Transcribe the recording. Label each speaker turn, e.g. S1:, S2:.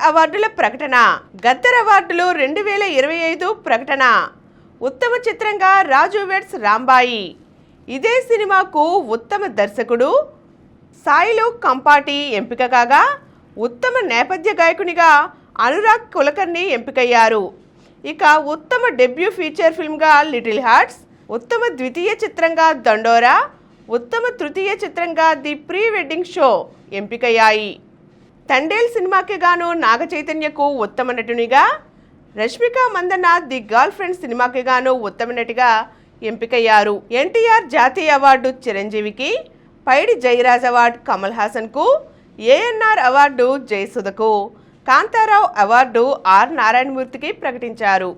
S1: అవార్డుల ప్రకటన. గద్దర్ అవార్డులు 2025 ప్రకటన. ఉత్తమ చిత్రంగా రాజు వెడ్స్ రాంబాయి. ఇదే సినిమాకు ఉత్తమ దర్శకుడు సాయిలు కంపాటి ఎంపిక కాగా, ఉత్తమ నేపథ్య గాయకునిగా అనురాగ్ కులకర్ణి ఎంపికయ్యారు. ఇక ఉత్తమ డెబ్యూ ఫీచర్ ఫిల్మ్గా లిటిల్ హార్ట్స్, ఉత్తమ ద్వితీయ చిత్రంగా దండోరా, ఉత్తమ తృతీయ చిత్రంగా ది ప్రీ వెడ్డింగ్ షో ఎంపికయ్యాయి. తండేల్ సినిమాకి గాను నాగ చైతన్యకు ఉత్తమ నటునిగా, Rashmika Mandanna the girlfriend సినిమాకి గాను ఉత్తమ నటిగా ఎంపికయ్యారు. ఎన్టీఆర్ జాతీయ అవార్డు చిరంజీవికి, పైడి జయరాజ్ అవార్డు కమల్ హాసన్కు, ఏఎన్ఆర్ అవార్డు జయసుధకు, కాంతారావు అవార్డు ఆర్ నారాయణమూర్తికి ప్రకటించారు.